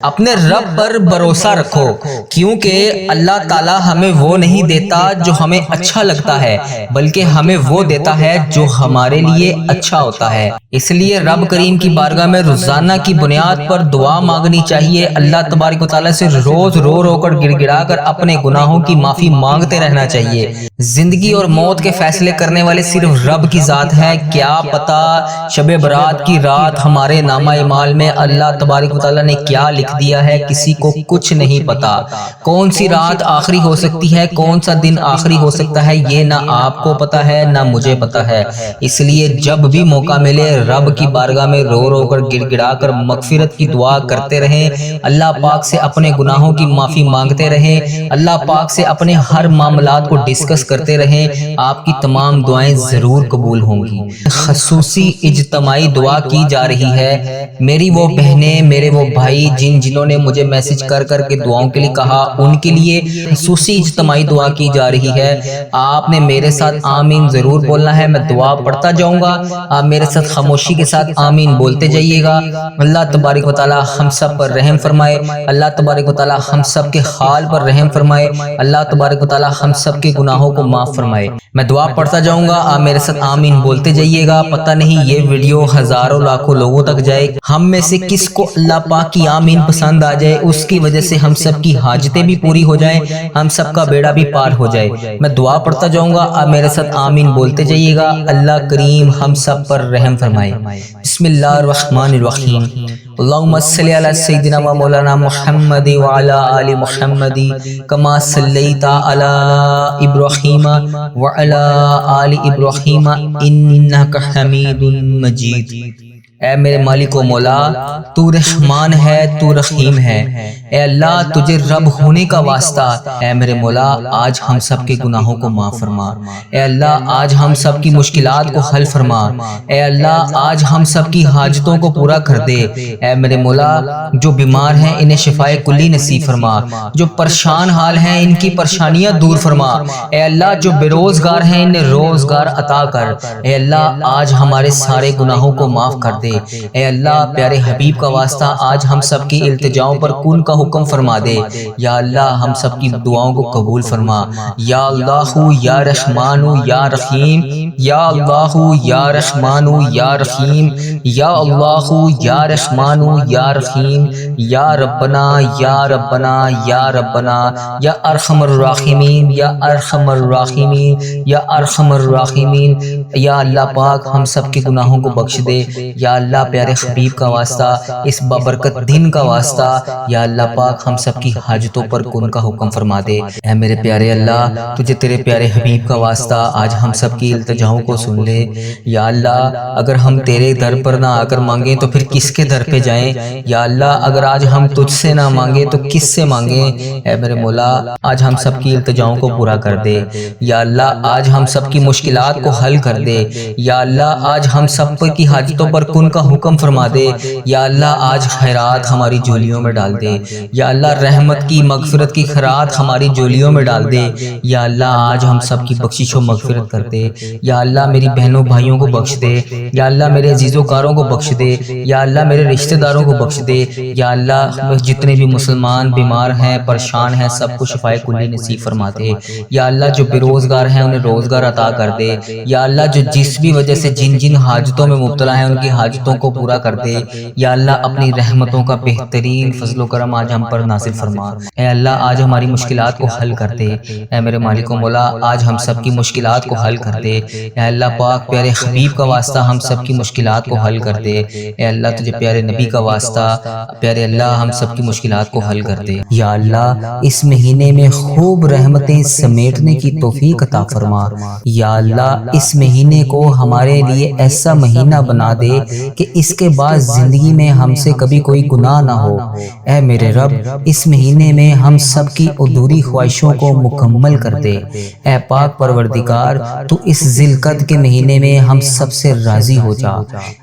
اپنے رب پر بھروسہ رکھو، کیونکہ اللہ تعالیٰ ہمیں وہ نہیں دیتا جو ہمیں اچھا لگتا ہے، بلکہ ہمیں وہ دیتا ہے جو ہمارے لیے اچھا ہوتا ہے۔ اس لیے رب کریم کی بارگاہ میں روزانہ کی بنیاد پر دعا مانگنی چاہیے۔ اللہ تبارک و تعالیٰ سے روز رو رو کر گڑ گڑا کر اپنے گناہوں کی معافی مانگتے رہنا چاہیے۔ زندگی اور موت کے فیصلے کرنے والے صرف رب کی ذات ہے۔ کیا پتا شب برات کی رات ہمارے نامہ اعمال میں اللہ تبارک و تعالیٰ نے کیا لکھ دیا ہے، کسی کو کچھ نہیں پتا۔ کون سی رات آخری ہو سکتی ہے، کون سا دن آخری ہو سکتا ہے، یہ نہ آپ کو پتا ہے نہ مجھے پتا ہے۔ اس لیے جب بھی موقع ملے رب کی بارگاہ میں رو رو کر گڑ گڑا کر مغفرت کی دعا کرتے رہیں، اللہ پاک سے اپنے گناہوں کی معافی مانگتے رہیں، اللہ پاک سے اپنے ہر معاملات کو ڈسکس کرتے رہیں، آپ کی تمام دعائیں ضرور قبول ہوں گی۔ خصوصی اجتماعی دعا کی جا رہی ہے۔ میری وہ بہنیں، میرے وہ بھائی جنہوں نے مجھے میسج کر کر کے دعاؤں کے لیے کہا، ان کے لیے خصوصی اجتماعی دعا کی جا رہی ہے۔ آپ نے میرے ساتھ آمین ضرور بولنا ہے، میں دعا پڑھتا جاؤں گا، آپ میرے ساتھ خاموشی کے ساتھ آمین بولتے جائیے گا۔ اللہ تبارک و تعالی ہم سب پر رحم فرمائے، اللہ تبارک و تعالی ہم سب کے حال پر رحم فرمائے، اللہ تبارک و تعالی ہم سب کے گناہوں کو معاف فرمائے۔ میں دعا پڑھتا جاؤں گا، آپ میرے ساتھ آمین بولتے جائیے گا۔ پتہ نہیں یہ ویڈیو ہزاروں لاکھوں لوگوں تک جائے، ہم میں سے کس کو اللہ پاک کی آمین پسند آ جائے، اس کی وجہ سے ہم سب کی حاجتیں بھی پوری ہو جائیں، ہم سب کا بیڑا بھی پار ہو جائے۔ میں دعا پڑھتا جاؤں گا، آپ میرے ساتھ آمین بولتے جائیے گا۔ اللہ کریم ہم سب پر رحم فرمائے۔ بسم اللہ الرحمن الرحیم۔ اللہم صلی علی سیدنا و مولانا محمد وعلی آل محمد کما صلیت علی ابراہیم وعلی آل ابراہیم انک حمید مجید۔ اے میرے مالک و مولا، تو رحمان ہے، تو رحیم ہے۔ اے اللہ تجھے رب ہونے کا واسطہ، اے میرے مولا آج ہم سب کے گناہوں کو معاف فرما۔ اے اللہ آج ہم سب کی مشکلات کو حل فرما۔ اے اللہ آج ہم سب کی حاجتوں کو پورا کر دے۔ اے میرے مولا جو بیمار ہیں انہیں شفائے کلی نصیب فرما، جو پریشان حال ہیں ان کی پریشانیاں دور فرما۔ اے اللہ جو بے روزگار ہیں انہیں روزگار عطا کر۔ اے اللہ آج ہمارے سارے گناہوں کو معاف کر دے۔ اے اللہ پیارے حبیب کا واسطہ آج ہم سب کی التجاؤں پر کن کا حکم فرما دے۔ یا اللہ ہم سب کی دعاؤں کو قبول فرما۔ یا اللہ یا رحمان یا رحیم، یا اللہ یا رحمان یا رحیم، یا اللہ یا رحمان یا رحیم، یا ربنا یا ربنا یا ربنا یا ارحم الراحمین یا ارحم الراحمین یا ارحم الراحمین۔ یا اللہ پاک ہم سب کے گناہوں کو بخش دے۔ یا اللہ پیارے حبیب کا واسطہ، اس بابرکت دن کا واسطہ، یا اللہ پاک ہم سب کی حاجتوں پر کن کا حکم فرما دے۔ اے میرے پیارے اللہ تجھے تیرے پیارے حبیب کا واسطہ آج ہم سب کی التجاؤں کو سن لے۔ یا اللہ اگر ہم تیرے در پر نہ آ کر مانگیں تو پھر کس کے در پہ جائیں؟ یا اللہ اگر آج ہم تجھ سے نہ مانگیں تو کس سے مانگیں؟ اے میرے مولا آج ہم سب کی التجاؤں کو پورا کر دے۔ یا اللہ آج ہم سب کی مشکلات کو حل کر دے۔ یا اللہ آج ہم سب کی حاجتوں پر کن کا حکم فرما دے۔ یا اللہ آج خیرات ہماری جھولیوں میں ڈال دے۔ یا اللہ رحمت کی مغفرت کی خیرات ہماری جھولیوں میں ڈال دے۔ یا اللہ آج ہم سب کی بخشش و مغفرت کر دے۔ یا اللہ میری بہنوں بھائیوں کو بخش دے۔ یا اللہ میرے عزیزوں کاروں کو بخش دے۔ یا اللہ میرے رشتہ داروں کو بخش دے۔ یا اللہ جتنے بھی مسلمان بیمار ہیں پریشان ہیں سب کو شفائے کلی نصیب فرما دے۔ یا اللہ جو بے روزگار ہیں انہیں روزگار عطا کر دے۔ یا اللہ جو جس بھی وجہ سے جن جن حاجتوں میں مبتلا ہیں ان کی حاجتوں کو پورا کر دے۔ یا اللہ اپنی رحمتوں کا بہترین فضل و کرم آج ہم پر نازل فرما۔ اے اللہ آج ہماری مشکلات کو حل کر دے۔ اے میرے مالک و مولا آج ہم سب کی مشکلات کو حل کر دے۔ اے اللہ پاک پیارے حبیب کا واسطہ ہم سب کی مشکلات کو حل کر دے۔ اے اللہ تجھے پیارے نبی کا واسطہ پیارے اللہ ہم سب کی مشکلات کو حل کر دے۔ یا اللہ اس مہینے میں خوب رحمتیں سمیٹنے کی توفیق عطا فرما۔ یا اللہ اس مہینے کو ہمارے لیے ایسا مہینہ بنا دے کہ اس کے بعد زندگی میں ہم سے کبھی کوئی گناہ نہ ہو۔ اے میرے رب اس مہینے میں ہم سب کی ادھوری خواہشوں کو مکمل کر دے۔ اے پاک پروردگار تو اس ذی القعدہ کے مہینے میں ہم سب سے راضی ہو جا۔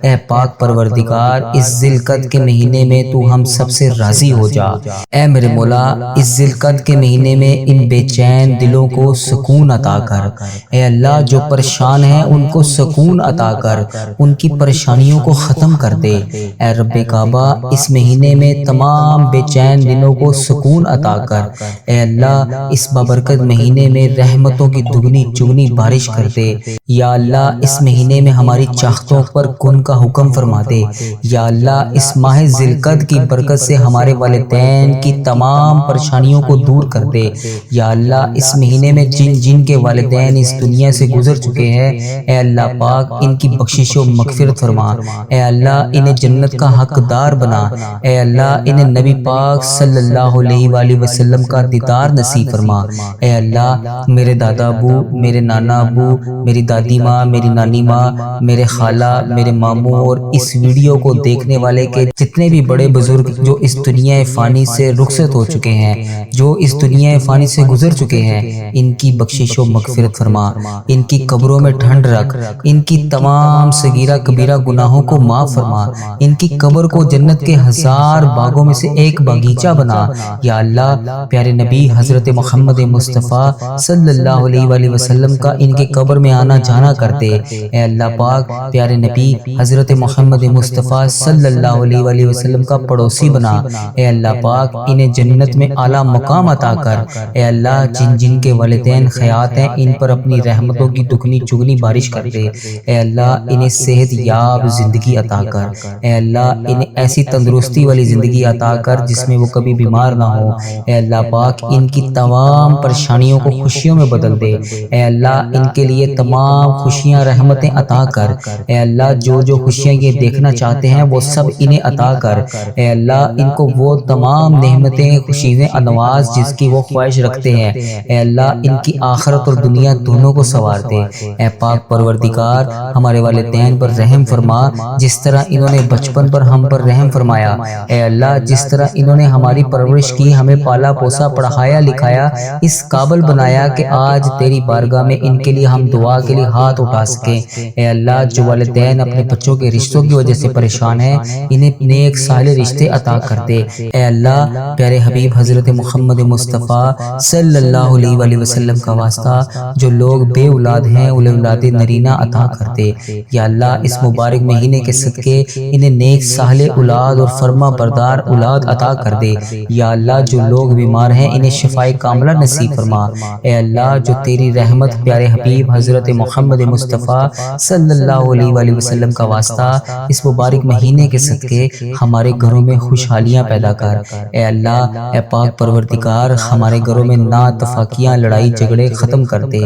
اے پاک پروردگار اس ذی القعدہ کے مہینے میں تو ہم سب سے راضی ہو جا۔ اے میرے مولا اس ذی القعدہ کے مہینے میں ان بے چین دلوں کو سکون عطا کر۔ اے اللہ جو پریشان ہیں ان کو سکون عطا کر، ان کی پریشانیوں کو ختم کر دے۔ اے رب کعبہ اس مہینے میں تمام بے چین دلوں کو سکون عطا کر۔ اے اللہ اس بابرکت مہینے میں رحمتوں کی دگنی چگنی بارش کر دے۔ یا اللہ اس مہینے میں ہماری چاہتوں پر کن کا حکم فرما دے۔ یا اللہ اس ماہ ذی القعدہ کی برکت سے ہمارے والدین کی تمام پریشانیوں کو دور کر دے۔ یا اللہ اس مہینے میں جن کے والدین اس دنیا سے گزر چکے ہیں، اے اللہ پاک ان کی بخشش و مغفرت فرما۔ اے اللہ انہیں جنت کا حقدار بنا۔ اے اللہ انہیں نبی پاک صلی اللہ علیہ وآلہ وسلم کا دیدار نصیب فرما۔ اے اللہ میرے دادا ابو، میرے نانا ابو، میری دادی ماں، میری نانی ماں، میرے خالہ، میرے ماموں اور اس ویڈیو کو دیکھنے والے کے جتنے بھی بڑے بزرگ جو اس دنیا فانی سے رخصت ہو چکے ہیں، جو اس دنیا فانی سے گزر چکے ہیں، ان کی بخشش و مغفرت فرما۔ ان کی قبروں میں ٹھنڈ رکھ، ان کی تمام صغیرہ کبیرہ گناہوں کو معاف فرما۔ ان کی قبر کو جنت کے 1000 باغوں میں سے ایک باغیچہ بنا۔ یا اللہ پیارے نبی حضرت محمد مصطفیٰ صلی اللہ علیہ وآلہ وسلم کا ان کے قبر میں آنا جانا کر دے۔ اے اللہ پاک پیارے نبی حضرت محمد مصطفیٰ صلی اللہ علیہ وآلہ وسلم کا پڑوسی بنا۔ اے اللہ پاک انہیں جنت میں اعلیٰ مقام عطا کر۔ اے اللہ جن کے والدین حیات ہیں ان پر اپنی رحمتوں کی دگنی چگنی بارش کر دے۔ اے اللہ انہیں صحت یاب زندگی عطا کر۔ اے اللہ انہیں ایسی تندرستی والی زندگی عطا کر جس میں وہ کبھی بیمار نہ ہو۔ اے اللہ پاک ان کی تمام پریشانیوں کو خوشیوں میں بدل دے۔ اے اللہ ان کے لیے تمام خوشیاں رحمتیں عطا کر۔ اے اللہ جو خوشیاں یہ دیکھنا چاہتے ہیں وہ سب انہیں عطا کر۔ اے اللہ ان کو وہ تمام نعمتیں خوشیاں انواز جس کی وہ خواہش رکھتے ہیں، اے اللہ ان کی آخرت اور دنیا دونوں کو سنوار دے۔ اے پاک پروردگار ہمارے والدین پر رحم فرما جس طرح انہوں نے بچپن پر ہم پر رحم فرمایا۔ اے اللہ جس طرح انہوں نے ہماری پرورش کی، ہمیں پالا پوسا، پڑھایا لکھایا، اس قابل بنایا کہ آج تیری بارگاہ میں ان کے لیے ہم دعا کے لیے ہاتھ اٹھا سکیں۔ اے اللہ جو والدین اپنے بچوں کے رشتوں کی وجہ سے پریشان ہیں انہیں نیک صالح رشتے عطا کر دے۔ اے اللہ پیارے حبیب حضرت محمد مصطفیٰ صلی اللہ علیہ وآلہ وسلم کا واسطہ جو لوگ بے اولاد ہیں انہیں اولاد نرینہ عطا کر دے۔ یا اللہ اس مبارک مہینے کے صدقے انہیں نیک صالح اولاد اور فرما بردار اولاد عطا کر دے۔ یا اللہ جو لوگ بیمار ہیں انہیں شفائے کاملہ نصیب فرما۔ اے اللہ جو تیری رحمت پیارے حبیب حضرت محمد مصطفیٰ صلی اللہ علیہ وآلہ وسلم کا واسطہ اس مبارک مہینے کے صدقے ہمارے گھروں میں خوشحالیاں پیدا کر۔ اے اللہ اے پاک پروردگار ہمارے گھروں میں ناتفاقیاں، لڑائی جھگڑے ختم کر دے،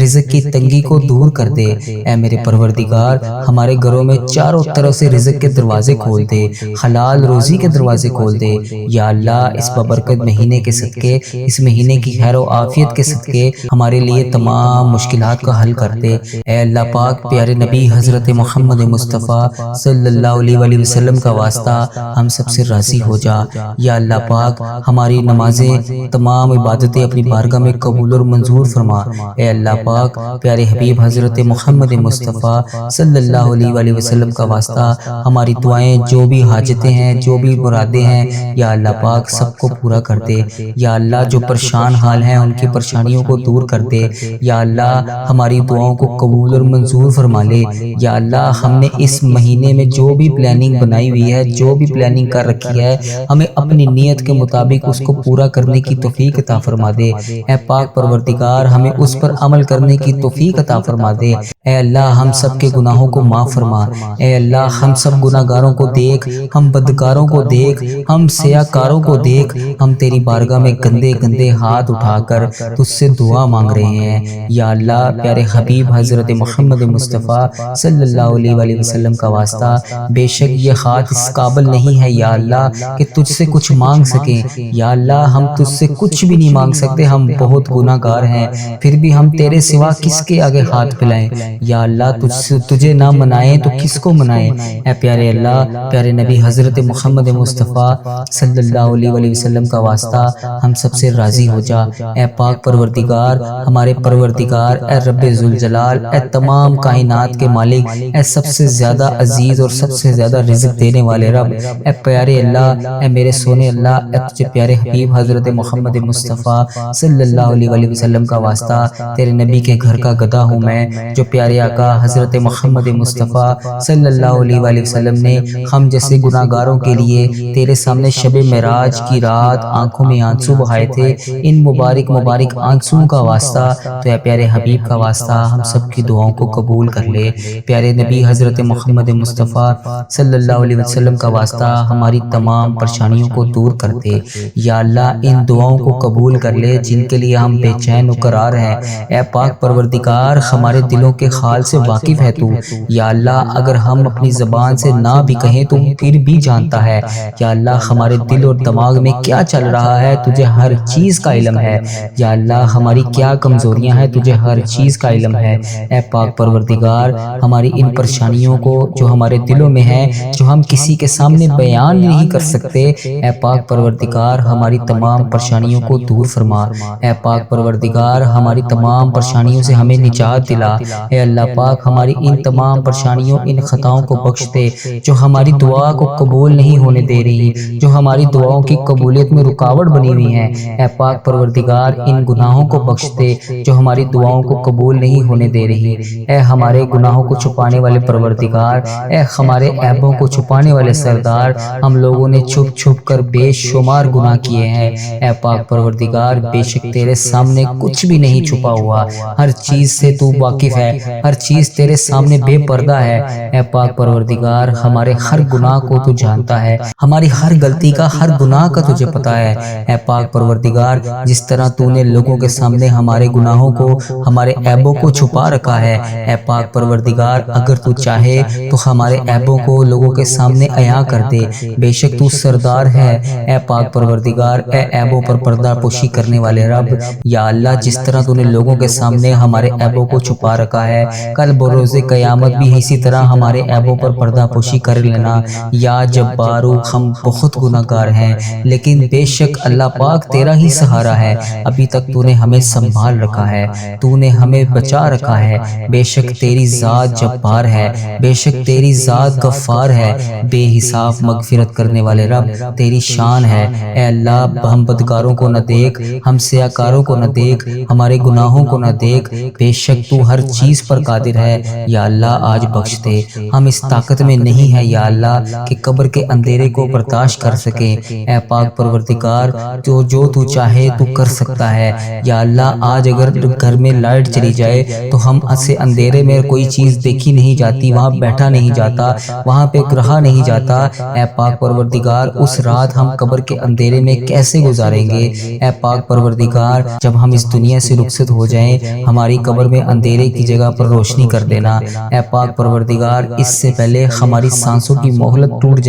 رزق کی تنگی کو دور کر دے۔ اے میرے پروردگار ہمارے گھروں میں چاروں طرف سے رزق کے دروازے کھول دے، حلال روزی کے دروازے کھول دے۔ یا اللہ اس بابرکت مہینے کے صدقے، اس مہینے کی خیر و عافیت کے صدقے ہمارے لیے تمام مشکلات کا حل کر دے۔ اے اللہ پاک پیارے نبی حضرت محمد مصطفیٰ صلی اللہ علیہ وآلہ وسلم کا واسطہ ہم سب سے راضی ہو جا۔ یا اللہ پاک ہماری نمازیں، تمام عبادتیں اپنی بارگاہ میں قبول اور منظور فرما۔ اے اللہ پاک پیارے حبیب حضرت محمد مصطفیٰ صلی اللہ علیہ وآلہ وسلم کا واسطہ ہماری دعائیں، جو بھی حاجتیں ہیں، جو بھی مرادیں ہیں، یا اللہ پاک سب کو پورا کر دے۔ یا اللہ جو پریشان حال ہیں ان کی پریشانیوں کو دور کر دے۔ یا اللہ ہماری دعاؤں کو قبول اور منظور فرما لے۔ یا اللہ ہم نے اس مہینے میں جو بھی پلاننگ بنائی ہوئی ہے، جو بھی پلاننگ کر رکھی ہے، ہمیں اپنی نیت کے مطابق اس کو پورا کرنے کی توفیق عطا فرما دے۔ اے پاک پروردگار ہمیں اس پر عمل کرنے کی توفیق عطا فرما دے۔ اے اللہ ہم سب کے گناہوں کو معاف فرما۔ اے اللہ ہم سب گناہگاروں کو دیکھ، ہم بدکاروں کو دیکھ، ہم سیاکاروں کو دیکھ، ہم تیری بارگاہ میں گندے گندے ہاتھ اٹھا کر تجھ سے دعا مانگ رہے ہیں۔ یا اللہ پیارے حبیب حضرت محمد مصطفیٰ صلی اللہ علیہ وآلہ وسلم کا واسطہ بے شک یہ ہاتھ اس قابل نہیں ہے یا اللہ کہ تجھ سے کچھ مانگ سکیں۔ یا اللہ ہم تجھ سے کچھ بھی نہیں مانگ سکتے، ہم بہت گناہ گار ہیں، پھر بھی ہم تیرے سوا کس کے آگے ہاتھ پھیلائیں۔ یا اللہ تجھے نہ منائیں تو کس کو منائیں۔ اے پیارے اللہ پیارے نبی حضرت محمد مصطفیٰ صلی اللہ علیہ وآلہ وسلم کا واسطہ ہم سب سے راضی ہو جا۔ اے پاک پروردگار ہمارے پروردگار، اے رب ذوالجلال، اے تمام کائنات کے مالک، اے سب سے زیادہ عزیز اور سب سے زیادہ رزق دینے والے رب، اے پیارے اللہ، اے میرے سونے اللہ، اے تجھے پیارے حبیب حضرت محمد مصطفیٰ صلی اللہ علیہ وآلہ وسلم کا واسطہ تیرے نبی کے گھر کا گدھا ہوں میں، جو پیارے پیارے آقا حضرت محمد مصطفیٰ صلی اللہ علیہ وآلہ وسلم نے ہم جیسے گناہ گاروں کے لیے تیرے سامنے شب معراج کی رات آنکھوں میں آنسو بہائے تھے۔ ان مبارک آنسوں کا واسطہ تو اے پیارے حبیب کا واسطہ ہم سب کی دعاؤں کو قبول کر لے۔ پیارے نبی حضرت محمد مصطفیٰ صلی اللہ علیہ وسلم کا واسطہ ہماری تمام پریشانیوں کو دور کر دے۔ یا اللہ ان دعاؤں کو قبول کر لے جن کے لیے ہم بے چین و قرار ہیں۔ اے پاک پروردگار ہمارے دلوں کے حال سے واقف ہے تو۔ یا اللہ اگر ہم اپنی زبان سے نہ بھی کہیں تو پھر بھی جانتا ہے۔ یا اللہ ہمارے دل اور دماغ میں کیا چل رہا ہے تجھے ہر چیز کا علم ہے۔ یا اللہ ہماری کیا کمزوریاں ہیں تجھے ہر چیز کا علم ہے۔ اے پاک پروردگار ہماری ان پریشانیوں کو جو ہمارے دلوں میں ہیں جو ہم کسی کے سامنے بیان نہیں کر سکتے، اے پاک پروردگار ہماری تمام پریشانیوں کو دور فرما۔ اے پاک پروردگار ہماری تمام پریشانیوں سے ہمیں نجات دلا۔ اے اللہ پاک ہماری ان تمام پریشانیوں ان خطاؤں کو بخش دے جو ہماری دعا کو قبول نہیں ہونے دے رہی، جو ہماری دعاؤں کی قبولیت میں رکاوٹ بنی ہوئی ہیں۔ اے پاک پروردگار ان گناہوں کو بخش دے جو ہماری دعاؤں کو قبول نہیں ہونے دے رہی۔ اے ہمارے گناہوں کو چھپانے والے پروردگار، اے ہمارے عیبوں کو چھپانے والے سردار، ہم لوگوں نے چھپ چھپ کر بے شمار گناہ کیے ہیں۔ اے پاک پروردگار بے شک تیرے سامنے کچھ بھی نہیں چھپا ہوا، ہر چیز سے تو واقف ہے، ہر چیز تیرے سامنے بے پردہ ہے۔ اے پاک پروردگار ہمارے ہر گناہ کو تو جانتا ہے، ہماری ہر غلطی کا ہر گناہ کا تجھے پتہ ہے۔ اے پاک پروردگار جس طرح تو نے لوگوں کے سامنے ہمارے گناہوں کو ہمارے عیبوں کو چھپا رکھا ہے، اے پاک پروردگار اگر تو چاہے تو ہمارے عیبوں کو لوگوں کے سامنے عیاں کر دے۔ بے شک تو سردار ہے اے پاک پروردگار، اے عیبوں پر پردہ پوشی کرنے والے رب۔ یا اللہ جس طرح تو نے لوگوں کے سامنے ہمارے عیبوں کو چھپا رکھا ہے، کل بروز قیامت بھی اسی طرح ہمارے عیبوں پر پردہ پوشی کر لینا۔ یا جبارو ہم بہت گناہ گار ہیں لیکن بے شک اللہ پاک تیرا ہی سہارا ہے، ابھی تک تو نے ہمیں سنبھال رکھا ہے، تو نے ہمیں بچا رکھا ہے۔ بے شک تیری ذات جبار ہے، بے شک تیری ذات غفار ہے، بے حساب مغفرت کرنے والے رب تیری شان ہے۔ اے اللہ ہم بدکاروں کو نہ دیکھ، ہم سیاکاروں کو نہ دیکھ، ہمارے گناہوں کو نہ دیکھ، بے شک تو ہر چیز پر قادر ہے۔ یا اللہ آج بخش دے، ہم اس طاقت میں نہیں ہے یا اللہ کہ قبر کے اندھیرے کو برداشت کر سکیں۔ اے پاک پروردگار جو تو چاہے تو کر سکتا ہے۔ یا اللہ آج اگر گھر میں لائٹ چلی جائے تو ہم سے اندھیرے میں کوئی چیز دیکھی نہیں جاتی، وہاں بیٹھا نہیں جاتا، وہاں پہ رہا نہیں جاتا۔ اے پاک پروردگار اس رات ہم قبر کے اندھیرے میں کیسے گزاریں گے؟ اے پاک پروردگار جب ہم اس دنیا سے رخصت ہو جائیں ہماری قبر میں اندھیرے کی جگہ پر روشنی کر دینا۔ اے پاک پروردگار اس سے پہلے ہماری سانسوں کی مہلت ٹوٹ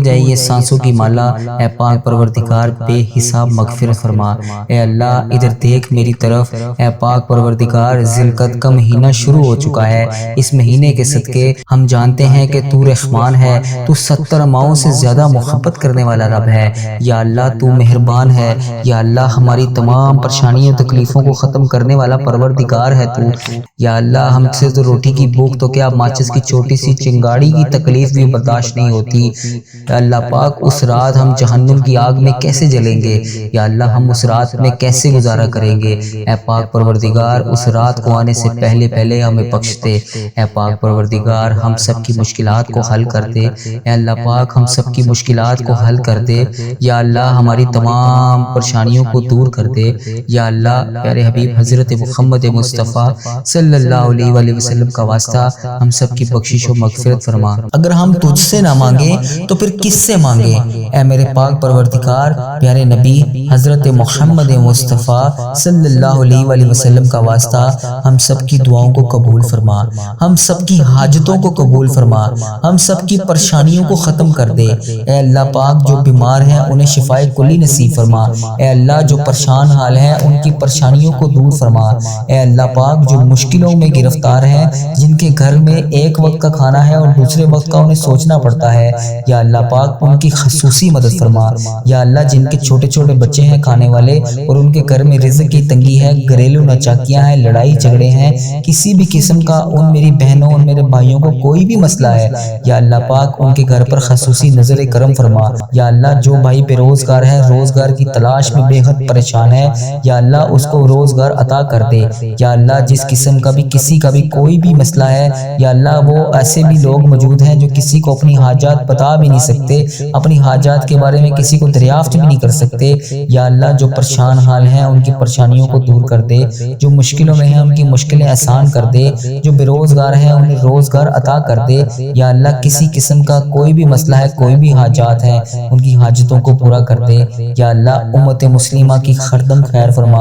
جائے یہ سانسوں کی مالا، اے پاک پروردگار بے حساب مغفرت فرما۔ اے اللہ ادھر دیکھ میری طرف، اے پاک پروردگار ذی القعدہ کا مہینہ شروع ہو چکا ہے۔ اس مہینے کے صدقے ہم جانتے ہیں کہ تو رحمان ہے، تو 70 ماؤں سے زیادہ محبت کرنے والا رب ہے۔ یا اللہ تو مہربان ہے، یا اللہ ہماری تمام پریشانیوں تکلیفوں کو ختم کرنے والا پروردگار ہے تو۔ یا اللہ ہم سے تو روٹی کی بھوک تو کیا ماچس کی چھوٹی سی چنگاڑی کی تکلیف بھی برداشت نہیں ہوتی۔ یا اللہ پاک اس رات ہم جہنم کی آگ میں کیسے جلیں گے؟ یا اللہ ہم اس رات میں کیسے گزارا کریں گے؟ اے پاک پروردگار اس رات کو آنے سے پہلے ہمیں بخش دے۔ اے پاک پروردگار ہم سب کی مشکلات کو حل کر دے۔ اے اللہ پاک ہم سب کی مشکلات کو حل کر دے۔ یا اللہ ہماری تمام پریشانیوں کو دور کر دے۔ یا اللہ پیارے حبیب حضرت محمد مصطفیٰ صلی اللہ علیہ وآلہ وسلم کا واسطہ ہم سب کی بخشش و مغفرت فرما۔ اگر ہم تجھ سے نہ مانگیں تو پھر کس سے مانگیں؟ اے میرے پاک پروردگار پیارے نبی حضرت محمد مصطفیٰ صلی اللہ علیہ وآلہ وسلم کا واسطہ ہم سب کی دعاؤں کو قبول فرما، ہم سب کی حاجتوں کو قبول فرما، ہم سب کی پریشانیوں کو ختم کر دے۔ اے اللہ پاک جو بیمار ہیں انہیں شفائے کلی نصیب فرما۔ اے اللہ جو پریشان حال ہیں ان کی پریشانیوں کو دور فرما۔ اے اللہ پاک جو مشکلوں میں گرفتار ہیں، جن کے گھر میں ایک وقت کا کھانا ہے اور دوسرے وقت کا انہیں سوچنا پڑتا ہے، یا اللہ پاک ان کی خصوصی مدد فرما۔ یا اللہ جن کے چھوٹے چھوٹے بچے ہیں کھانے والے اور ان کے گھر میں رزق کی تنگی ہے، گھریلو ناچاکیاں ہیں، لڑائی جھگڑے ہیں، کسی بھی قسم کا ان میری بہنوں اور میرے بھائیوں کو کوئی بھی مسئلہ ہے، یا اللہ پاک ان کے گھر پر خصوصی نظر کرم فرما۔ یا اللہ جو بھائی بے روزگار ہے، روزگار کی تلاش میں بے حد پریشان ہے، یا اللہ اس کو روزگار عطا کر دے۔ یا اللہ جس قسم کا بھی کسی کا بھی کوئی بھی مسئلہ ہے یا اللہ وہ ایسے بھی لوگ موجود ہیں جو کسی کو اپنی حاجات بتا بھی نہیں سکتے، اپنی حاجات کے بارے میں کسی کو دریافت بھی نہیں کر سکتے، یا اللہ جو پریشان حال ہیں ان کی پریشانیوں کو دور کر دے، جو مشکلوں میں ہیں ان کی مشکلیں آسان کر دے، جو بے روزگار ہیں انہیں روزگار عطا کر دے، یا اللہ کسی قسم کا کوئی بھی مسئلہ ہے، کوئی بھی حاجات ہیں ان کی حاجتوں کو پورا کر دے، یا اللہ امت مسلمہ کی خردم خیر فرما۔